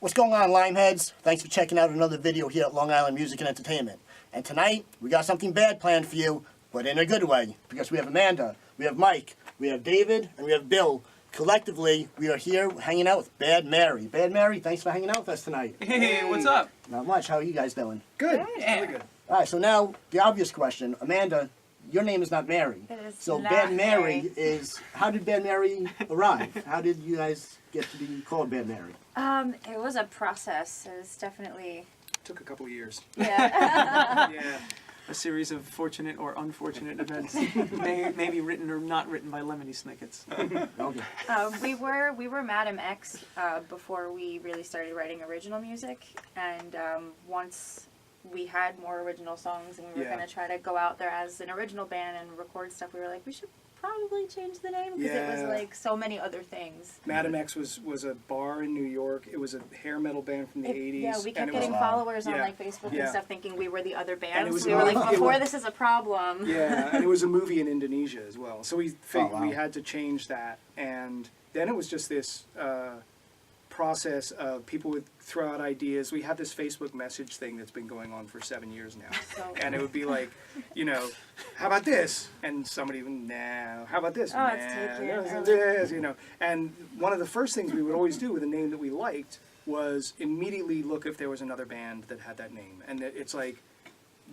What's going on, Limeheads? Thanks for checking out another video here at Long Island Music and Entertainment. And tonight, we got something bad planned for you, but in a good way. Because we have Amanda, we have Mike, we have David, and we have Bill. Collectively, we are here hanging out with Bad Mary. Bad Mary, thanks for hanging out with us tonight. Hey, what's up? Not much. How are you guys doing? Good. Yeah. Really good. All right, so now, the obvious question. Amanda, your name is not Mary. It is So not Bad Mary Mary. is... How did Bad Mary arrive? How did you guys get to be called Bad Mary? It was a process. It was definitely, Took a couple of years. yeah. Yeah. A series of fortunate or unfortunate events, maybe written or not written by Lemony Snickets. Okay. We were Madam X before we really started writing original music, and once we had more original songs and we were Yeah. gonna try to go out there as an original band and record stuff, we were like, we should probably change the name because it was Yeah. like so many other things. Madam X was a bar in New York. It was a hair metal band from the 80s. Yeah, we kept and it was, getting followers on Yeah. like Facebook Yeah. and stuff, thinking we were the other And it bands. was We were like, it before was- this is a problem. Yeah, and it was a movie in Indonesia as well. So we Oh, wow. we had to change that, and then it was just this process of people would throw out ideas. We have this Facebook message thing that's been going on for 7 years now. So And it would be like, how about this? And somebody would, no. How about this? Oh, it's taken. No, this, And one of the first things we would always do with a name that we liked was immediately look if there was another band that had that name. And it's like,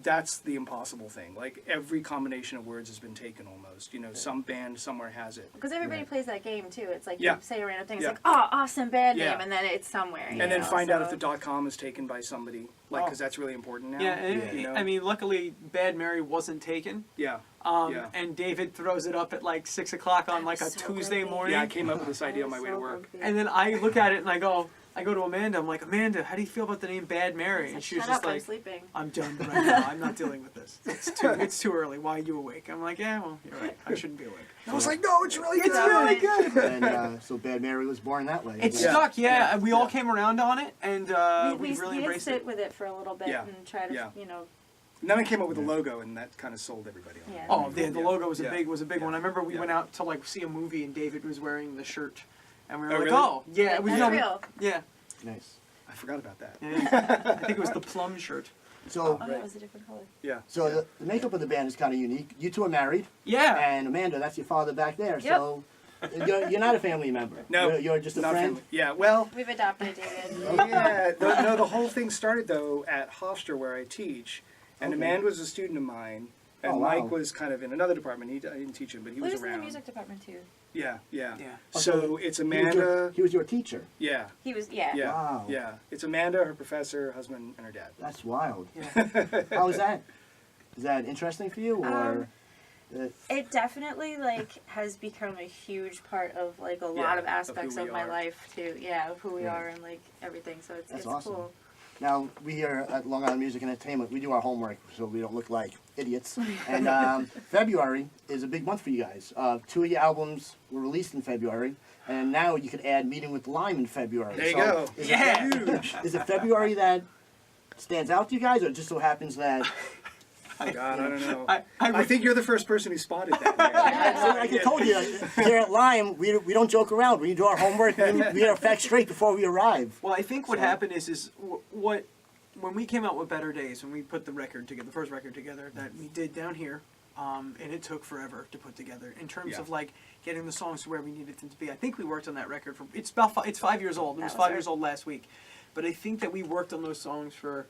that's the impossible thing. Like, every combination of words has been taken almost. Some band somewhere has it. Because everybody plays that game too. It's like Yeah. you say a random thing, it's Yeah. like, oh, awesome band Yeah. name, and then it's somewhere. And then find out if so- the .com is taken by somebody, because that's really important now. Yeah, and, I mean, luckily, Bad Mary wasn't taken. Yeah. Yeah. And David throws it up at like 6 o'clock on like a So Tuesday grumpy. morning. Yeah, I came up with this idea on my way to work. And then I look at it and I go to Amanda. I'm like, Amanda, how do you feel about the name Bad Mary? And she was Shut just up, I'm like, sleeping. I'm done right now. I'm not dealing with this. It's too early. Why are you awake? I'm like, yeah, well, you're right. I shouldn't be awake. I was like, no, it's really good. It's really good. And so Bad Mary was born that way. It Yeah. stuck, yeah. Yeah. We all Yeah. came around on it, and we really did embraced sit it. with it for a little bit Yeah. and try to, Yeah. you And then I came up with a logo, and that kind of sold everybody on it. Yeah. Oh, the logo was a Yeah. big Yeah. one. I remember we Yeah. went out to like see a movie, and David was wearing the shirt, and we were Oh, like, really? oh, yeah, it was That's real. yeah, Nice. I forgot about that. yeah. I think it was the plum shirt. So, Oh, that was a different color. Yeah. so the makeup of the band is kind of unique. You two are married, Yeah. and Amanda, that's your father back there. Yep. So you're not a family member. No. You're just a Not friend. family. Yeah, well, We've adopted David. yeah. The whole thing started, though, at Hofstra, where I teach. And Okay. Amanda was a student of mine. And Oh, wow. Mike was kind of in another department. I didn't teach him, but he We was was in around. the music department too. Yeah, yeah. Yeah. So it's He was Amanda. your teacher. Yeah, He was, yeah. yeah, Wow. yeah. It's Amanda, her professor, her husband, and her dad. That's wild. Yeah. How is that? Is that interesting for you, or? It definitely like has become a huge part of like a lot Yeah, of aspects of who of we my are. life too. Yeah, of who we Yeah. are and like everything. So it's That's it's awesome. cool. Now, we here at Long Island Music and Entertainment, we do our homework so we don't look like idiots. And February is a big month for you guys. 2 of your albums were released in February, and now you could add Meeting with Lime in February. There you So go. Is Yeah. Huge. Is it February that stands out to you guys, or it just so happens that... God, I don't know. I I think you're the first person who spotted that. Like I told you, here at Lime, we don't joke around. We do our homework, we are facts straight before we arrive. Well, I think what So- happened is what when we came out with Better Days, when we put the record together, the first record together that we did down here, and it took forever to put together in terms Yeah. of like getting the songs to where we needed them to be. I think we worked on that record for it's 5 years old. It was That was 5 right. years old last week, but I think that we worked on those songs for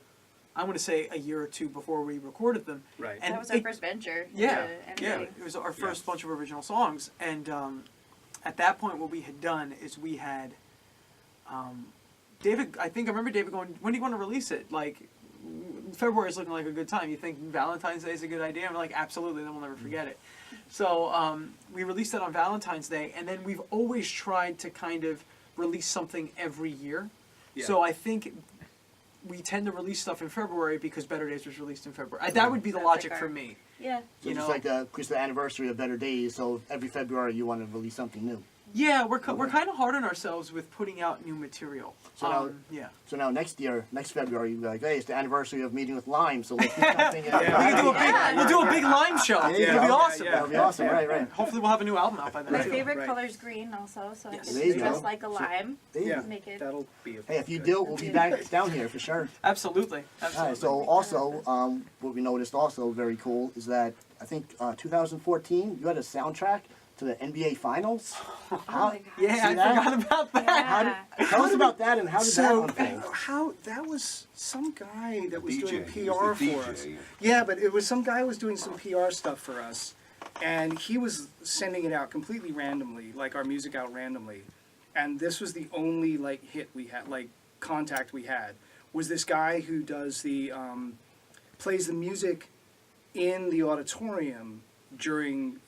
I want to say a year or two before we recorded them. Right. And That was our it- first venture. Yeah, into yeah. anything. It was our first Yeah. bunch of original songs, and at that point, what we had done is we had David. I think I remember David going, "When do you want to release it?" Like February is looking like a good time. You think Valentine's Day is a good idea? I'm like, absolutely. Then we'll never forget it. So we released it on Valentine's Day, and then we've always tried to kind of release something every year. Yeah. So I think we tend to release stuff in February because Better Days was released in February. That would be the That's logic like for our- me. Yeah. So You just know- like because the anniversary of Better Days, so every February you want to release something new. Yeah, we're kind of hard on ourselves with putting out new material. So now- Yeah. So now next February, you'll be like, hey, it's the anniversary of meeting with Lime, so let's do something. We can do a big, we'll do a big Lime show. Yeah, It'll be yeah, awesome. That'll be awesome, right. Hopefully we'll have a new album out by then. My too. favorite Right. color's green also, so Yes. it's There you just go. like a lime. There you Yeah, go. Make it. that'll be a Hey, if you do, we'll be back down here for sure. Absolutely. All right, so also, what we noticed also very cool is that I think 2014, you had a soundtrack to the NBA Finals. Oh How, my god. Yeah, See I that? forgot about that. Yeah. tell us about that and how did that So unfold? how that was some guy that was DJ. doing He PR was the for DJ. us. Yeah, but it was some guy who was doing some PR stuff for us, and he was sending it out completely randomly, like our music out randomly, and this was the only like hit we had, like contact we had, was this guy who does the plays the music in the auditorium during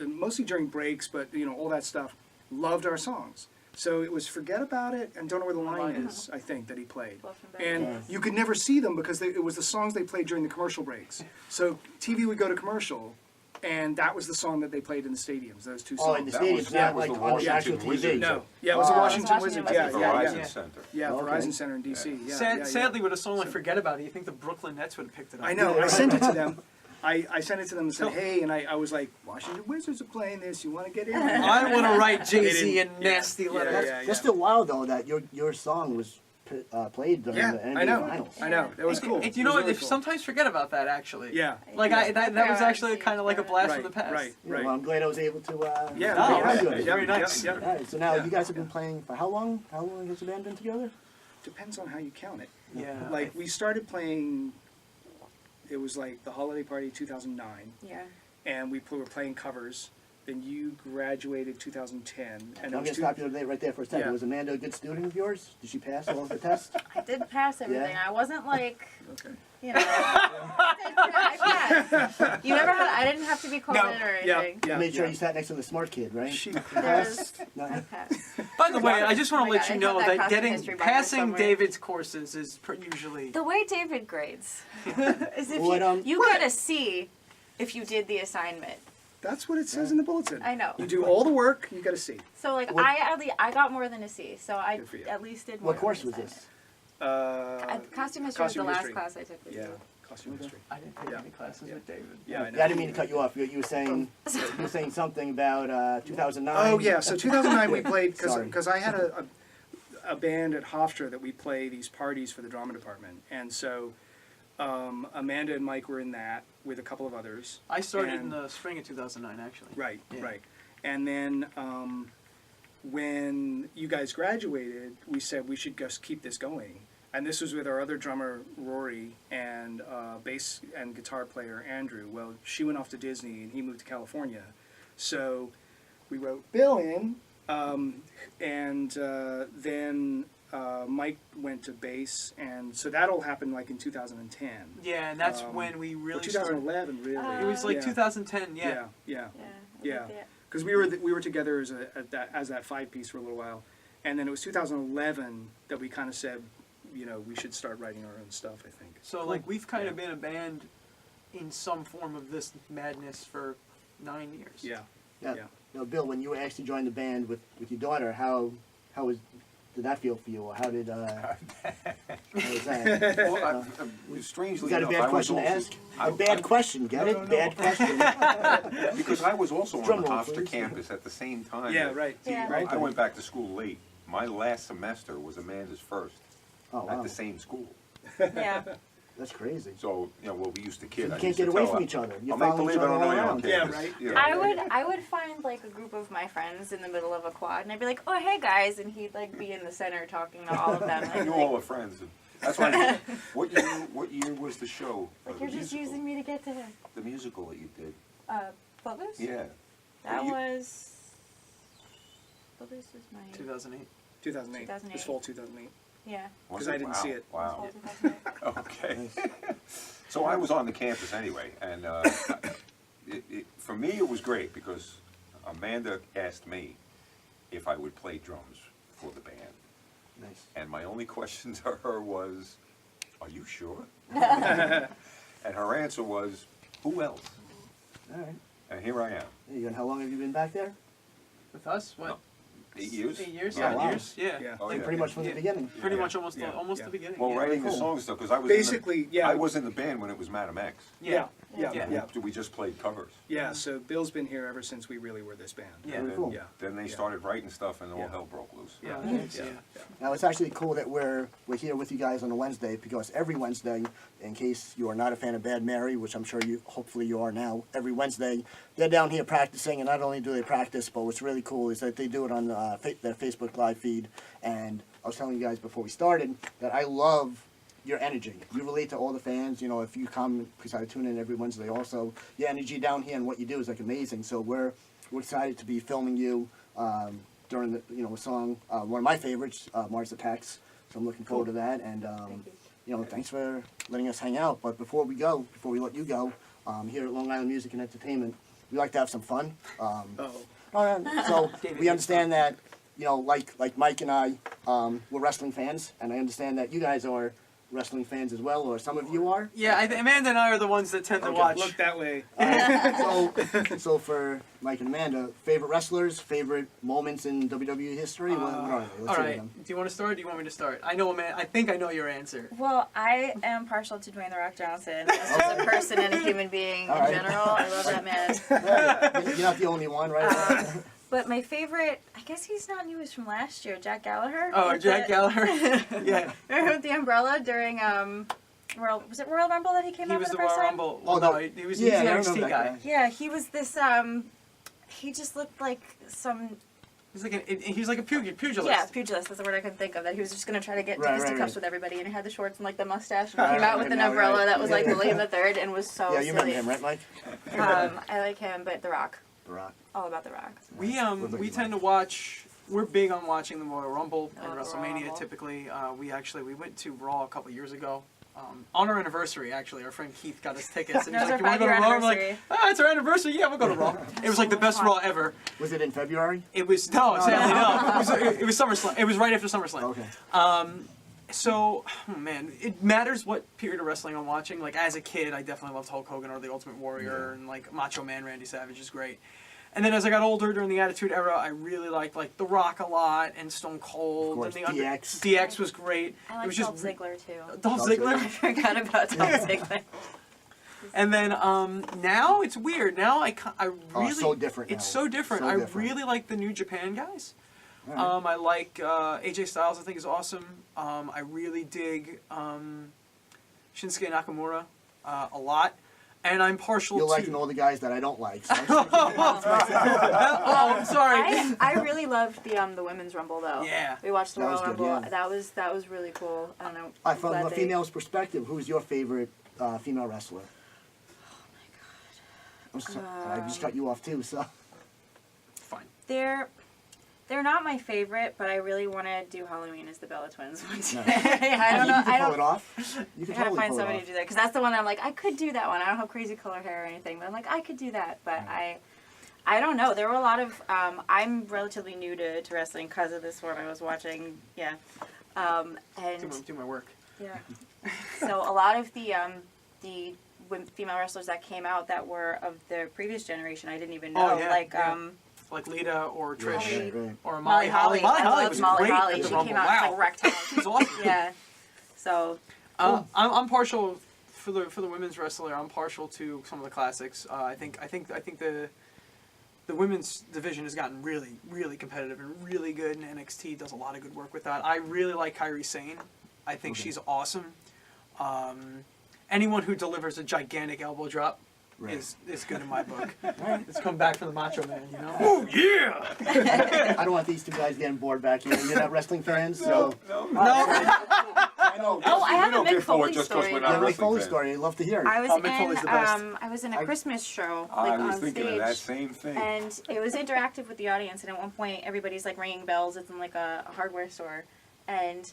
mostly during breaks, but you know all that stuff. Loved our songs. So it was Forget About It and Don't Know Where the Line Is, I think, that he played. And you could never see them because it was the songs they played during the commercial breaks. So TV would go to commercial, and that was the song that they played in the stadiums, those two Oh, in the songs. That stadiums, was- not that was like the on the actual Washington TV. Wizards. No, yeah, it was the Oh. Washington Washington Wizards. Wizards. Yeah, Verizon yeah, yeah. Center. Yeah, Okay. Verizon Center in DC. Yeah, yeah, yeah. Sadly, with a song like Forget About It, you think the Brooklyn Nets would have picked it up. I know. I sent it to them. I sent it to them and said, hey, and I was like, Washington Wizards are playing this. You want to get in? I want to write Jay-Z They and didn't- yeah, nasty yeah, letters. yeah. That's still wild though that your song was played during Yeah, the NBA I know. Finals. I know. That was cool. You It know was what? really If cool. sometimes forget about that actually. Yeah. Like that was actually kind of like a blast from Right, the past. right, Yeah, right. well, I'm glad I was able to. Yeah, Oh, right, right. right. Very Yep, nice. yep, yep. All right, so now Yeah. you guys have been playing for how long? How long has the band been together? Depends on how you count it. Yeah. Like we started playing. It was like the holiday party 2009, Yeah. and we were playing covers. Then you graduated 2010, and it I'm was gonna stop you right there for a second. Yeah. Was Amanda a good student of yours? Did she pass all of the tests? I did pass everything. Yeah. I wasn't like, Okay. you know. I passed. You never had. I didn't have to be called No. in or Yeah. anything. Yeah. You made sure yeah. you sat next to the smart kid, right? She There's. No. I passed. By the way, I just want Oh to my let God, you I have know that that class getting history book passing somewhere. David's courses is usually. The way David grades is if What, you get a C if you did the assignment. That's what it says in the bulletin. I know. You do all the work, you got a C. So like What- I got more than a C. So I Good for you. at least did more. What course than was an this? Costume history was the Costume last history. class I took with Yeah, you. costume history. I didn't take Yeah. any classes Yeah. with David. Yeah, I know. Yeah, I didn't mean to cut you off. You were saying something about 2009. Oh yeah, so 2009 we played Sorry. because I had a band at Hofstra that we play these parties for the drama department, and so Amanda and Mike were in that with a couple of others. I started in And- the spring of 2009, actually. Right, Yeah. right. And then when you guys graduated, we said we should just keep this going. And this was with our other drummer, Rory, and bass and guitar player, Andrew. Well, she went off to Disney and he moved to California. So we wrote Bill in, and then Mike went to bass. And so that all happened like in 2010. Yeah, and that's Um, when we Or really started. 2011, really. It was like Yeah. 2010, yeah. Yeah, yeah. Yeah. I Yeah. did that. Because we were together as that five piece for a little while, and then it was 2011 that we kind of said, you know, we should start writing our own stuff. I think. So like we've kind of been a band in some form of this madness for 9 years. Yeah. Yeah. Yeah. Now, Bill, when you actually joined the band with your daughter, how did that feel for you? Or how did how was that? Well, strangely Is that a enough, bad I was question to also- ask? A bad question, get No, it? no, no. Bad question. Because I was also on Drum the roll, Hofstra please. campus at the same time. Yeah. that- Right. Yeah. Right. I went back to school late. My last semester was Amanda's first Oh at wow, the same school. Yeah. that's crazy. So, you know, well, we used to kid. You I can't used to get away tell from her, each other. You I'll make follow each believe I other don't know all you on around. Yeah, campus. right. You know. I would find like a group of my friends in the middle of a quad, and I'd be like, "Oh, hey guys," and he'd like be in the center talking to all of them. And I'd be You like, all are friends. And that's why. What year was the show? for like the you're just musical? using me to get to him. The musical that you did. Footloose? Yeah. That You- was. Footloose was my. 2008. 2008. 2008. This fall 2008. Yeah. Was 'Cause it? I didn't Wow. see it. Wow. Fall 2008. Okay. So I was on the campus anyway, and for me it was great because Amanda asked me if I would play drums for the band, Nice. and my only question to her was, "Are you sure?" And her answer was, "Who else?" All right. And here I am. There you go. And how long have you been back there? With us? What? 8 years? 8 years, Oh, 7 wow. years, yeah. Yeah. Oh, Like yeah. pretty much from the Yeah. beginning. Pretty Yeah. much almost Yeah. almost Yeah. the beginning. Well, yeah. writing the Cool. songs though, because I was Basically, yeah. I was in the band when it was Madam X. Yeah. Yeah. Yeah. Yeah. We just played covers. Yeah, so Bill's been here ever since we really were this band. Yeah. Very And cool. Yeah. then they Yeah. started writing stuff and all Yeah. hell broke loose. Yeah. Yeah. Yeah. Yeah. Now it's actually cool that we're here with you guys on a Wednesday because every Wednesday, in case you are not a fan of Bad Mary, which I'm sure you hopefully you are now, every Wednesday they're down here practicing, and not only do they practice, but what's really cool is that they do it on their Facebook Live feed. And I was telling you guys before we started that I love your energy. You relate to all the fans. You know, if you come, because I tune in every Wednesday also, your energy down here and what you do is like amazing. So we're excited to be filming you during the a song, one of my favorites, Mars Attacks. So I'm looking forward to that. And thanks for letting us hang out. But before we let you go, here at Long Island Music and Entertainment, we like to have some fun. So we understand that, like Mike and I, we're wrestling fans, and I understand that you guys are wrestling fans as well, or some of you are. Yeah, Amanda and I are the ones that tend to Okay, watch. Look that way. So for Mike and Amanda, favorite wrestlers, favorite moments in WWE history. What are they? Let's All hear right. them. Do you want to start or do you want me to start? I know, man. I think I know your answer. Well, I am partial to Dwayne The Rock Johnson as a person and a human being All in right. general. I love that man. You're not the only one, right? But my favorite, I guess he's not new, he's from last year, Jack Gallagher. Oh, With Jack the- Gallagher. Yeah. Remember with the umbrella during was it Royal Rumble that he came He out was for the the first Royal time? Rumble. Oh, Well, no. no, he was Yeah, the I NXT remember that guy. guy. Yeah, he was this he just looked like some He's like a pugilist. yeah, pugilist, that's the word I couldn't think of, that he was just gonna try to get Right, fisticuffs right. with everybody, and he had the shorts and like the mustache, and Right, he came out with right, an right, umbrella right. that was like Yeah. William III and was so Yeah, you remember silly. him, right, Mike? I like him, but The Rock. The Rock. All about The Rock. We Good looking tend to Mike. watch. We're big on watching the Royal Rumble and Oh, the Royal WrestleMania. Rumble. Typically, we went to Raw a couple years ago. On our anniversary, actually, our friend Keith got us tickets, and That he's was like, our "You want to go to 5-year Raw?" I'm like, anniversary. it's our anniversary. Yeah, we'll go to Raw." It was like the best fun. Raw ever. Was it in February? It was sadly no. It was SummerSlam. It was right after SummerSlam. Okay. So, man, it matters what period of wrestling I'm watching. Like, as a kid, I definitely loved Hulk Hogan or The Ultimate Warrior, and, like, Macho Man Randy Savage is great. And then as I got older, during the Attitude Era, I really liked, like, The Rock a lot, and Stone Cold. Of course, and DX. DX was great. I It like was Dolph just Ziggler too. Dolph Dolph Ziggler. I forgot about Dolph Ziggler. And then now it's weird. Now I really so different It's now. so different. So I different. really like the New Japan guys. All right. I like AJ Styles. I think is awesome. I really dig Shinsuke Nakamura a lot, and I'm partial You're to. liking all the guys that I don't like. So Oh, I'm sorry. I really loved the women's rumble though. Yeah. We watched the That Royal was good, Rumble. yeah. That was really cool. I don't know. From glad a they- female's perspective, who's your favorite female wrestler? I'm sorry, I just cut you off too, so. Fine. They're not my favorite, but I really want to do Halloween as the Bella Twins one day. Nice. I don't know. You can I pull it don't. off. You I can gotta totally find pull somebody it to off. do that because that's the one I'm like I could do that one. I don't have crazy color hair or anything, but I'm like I could do that. But I don't know. There were a lot of. I'm relatively new to wrestling because of this one I was watching. Yeah, and Do my work. yeah. So a lot of the female wrestlers that came out that were of the previous generation I didn't even know. Oh, yeah, Like yeah. Like Lita or Yeah, Trish right, right. or Molly Holly. Molly I Holly loved was Molly great Holly. at the She Rumble. came out Wow. like wrecked She was awesome. Yeah. So I'm partial for the women's wrestler. I'm partial to some of the classics. I think the women's division has gotten really competitive and really good, and NXT does a lot of good work with that. I really like Kairi Sane. I think Okay. she's awesome. Anyone who delivers a gigantic elbow drop Right. is good in my book. It's come back from the Macho Man, you know. Oh yeah! I don't want these two guys getting bored back here. You're not wrestling fans, so. No. I know. Oh, I have We a don't Mick get bored Foley just 'cause story. we're Yeah, not Mick wrestling Foley fans. story. I'd love to hear it. I was Oh, Mick Foley's the best. I was in a Christmas show I like was on thinking stage. of that same thing. And it was interactive with the audience, and at one point everybody's like ringing bells. It's in like a hardware store, and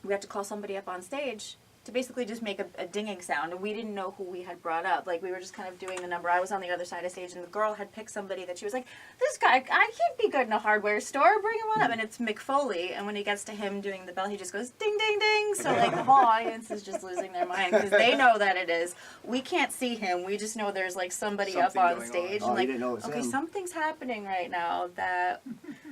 we had to call somebody up on stage, to basically just make a dinging sound, and we didn't know who we had brought up. Like, we were just kind of doing the number. I was on the other side of stage, and the girl had picked somebody that she was like, this guy, he'd be good in a hardware store, bring him on up. And it's Mick Foley, and when he gets to him doing the bell, he just goes, ding, ding, ding. So, like, the whole audience is just losing their mind, because they know that it is. We can't see him. We just know there's, like, somebody Something up on going on. stage. Oh, and, you like, didn't know it was okay, him. something's happening right now that...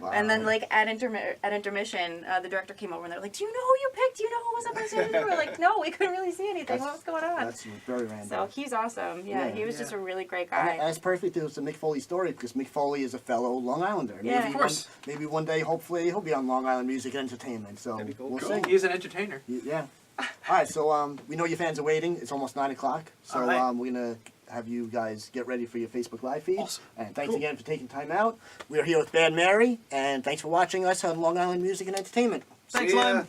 Wow. And then, like, at intermission, the director came over and they're like, do you know who you picked? Do you know who was up on stage? And we were like, no, we couldn't really see anything. What was going on? That's very random. So he's awesome. Yeah, Yeah. he was just Yeah. a really great And guy. that's perfect. It was a Mick Foley story because Mick Foley is a fellow Long Islander. Yeah. Maybe Of course. Maybe one day, hopefully, he'll be on Long Island Music and Entertainment. So That'd be cool. we'll Cool. see. He is an entertainer. Yeah. All right. So we know your fans are waiting. It's almost 9 o'clock. So All right. we're gonna have you guys get ready for your Facebook Live feed. Awesome. And thanks Cool. again for taking time out. We are here with Bad Mary, and thanks for watching us on Long Island Music and Entertainment. Thanks, See ya. Lem.